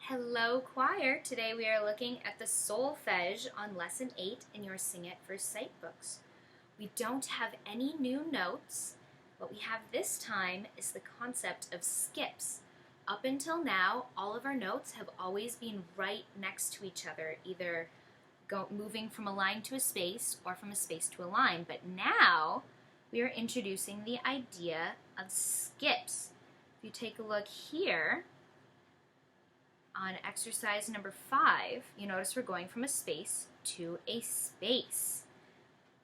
Hello choir! Today we are looking at the Solfege on Lesson 8 in your Sing at First Sight books. We don't have any new notes. What we have this time is the concept of skips. Up until now, all of our notes have always been right next to each other, either moving from a line to a space or from a space to a line. But now we are introducing the idea of skips. If you take a look here, on exercise number 5, you notice we're going from a space to a space.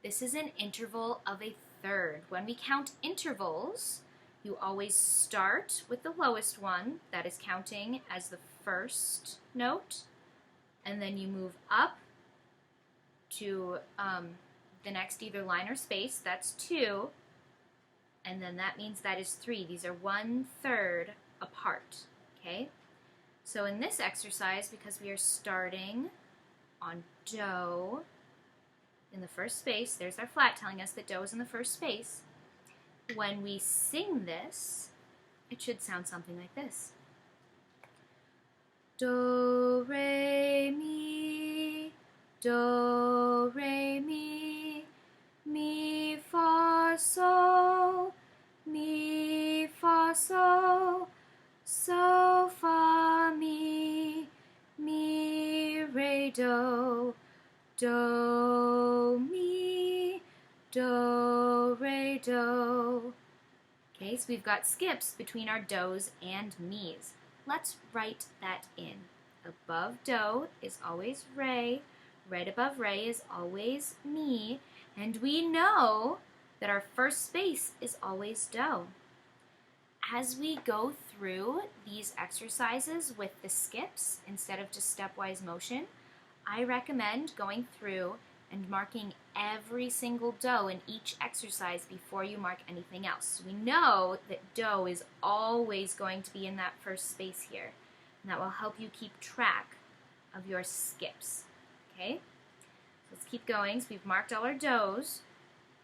This is an interval of a third. When we count intervals, you always start with the lowest one, that is counting as the first note, and then you move up to the next either line or space, that's 2, and then that means that is 3. These are 1/3 apart, okay? So in this exercise, because we are starting on do in the first space, there's our flat telling us that do is in the first space. When we sing this, it should sound something like this. Do, re, mi, mi, fa, sol, so, fa, mi, re, do, mi, do, re, do. Okay, so we've got skips between our do's and mi's. Let's write that in. Above do is always re, right above re is always mi, and we know that our first space is always do. As we go through these exercises with the skips instead of just stepwise motion, I recommend going through and marking every single do in each exercise before you mark anything else. We know that do is always going to be in that first space here, and that will help you keep track of your skips. Okay? Let's keep going. So we've marked all our do's.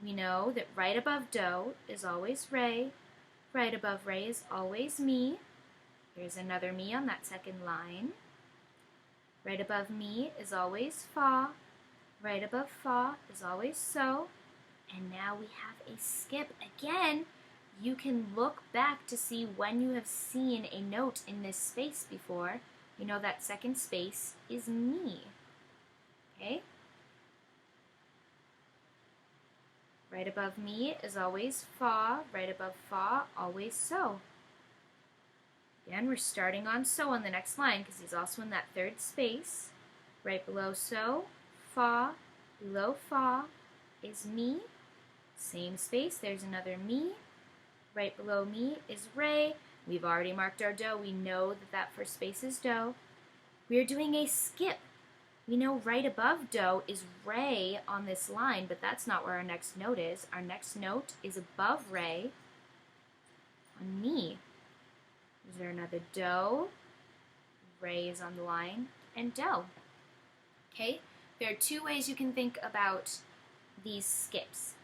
We know that right above do is always re. Right above re is always mi. Here's another mi on that second line. Right above mi is always fa. Right above fa is always so. And now we have a skip. Again, you can look back to see when you have seen a note in this space before. You know that second space is mi. Okay? Right above mi is always fa, right above fa, always so. Again, we're starting on so on the next line because he's also in that third space. Right below so, fa, below fa is mi. Same space, there's another mi. Right below mi is re. We've already marked our do. We know that that first space is do. We're doing a skip. We know right above do is re on this line, but that's not where our next note is. Our next note is above re on mi. Is there another do? Re is on the line, and do. Okay? There are two ways you can think about these skips.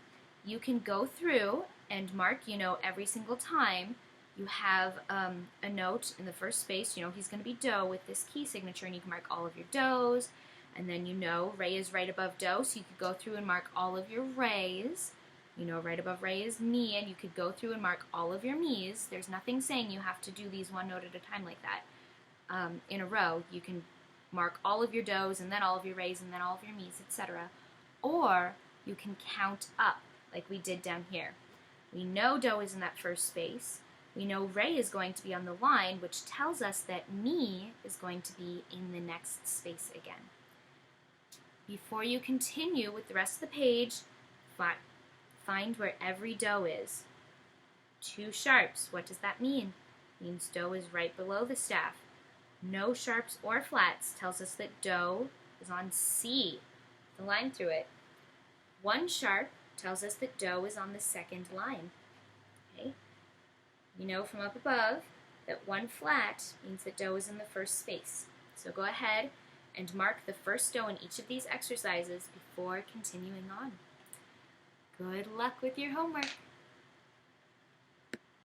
You can go through and mark, every single time you have a note in the first space, he's going to be do with this key signature, and you can mark all of your do's. And then re is right above do, so you could go through and mark all of your re's. Right above re is mi, and you could go through and mark all of your mi's. There's nothing saying you have to do these one note at a time like that. In a row, you can mark all of your do's, and then all of your re's, and then all of your mi's, etc. Or you can count up, like we did down here. We know do is in that first space. We know re is going to be on the line, which tells us that mi is going to be in the next space again. Before you continue with the rest of the page, find where every do is. 2 sharps, what does that mean? It means do is right below the staff. No sharps or flats tells us that do is on C, the line through it. 1 sharp tells us that do is on the second line. Okay? We know from up above that 1 flat means that do is in the first space. So go ahead and mark the first do in each of these exercises before continuing on. Good luck with your homework.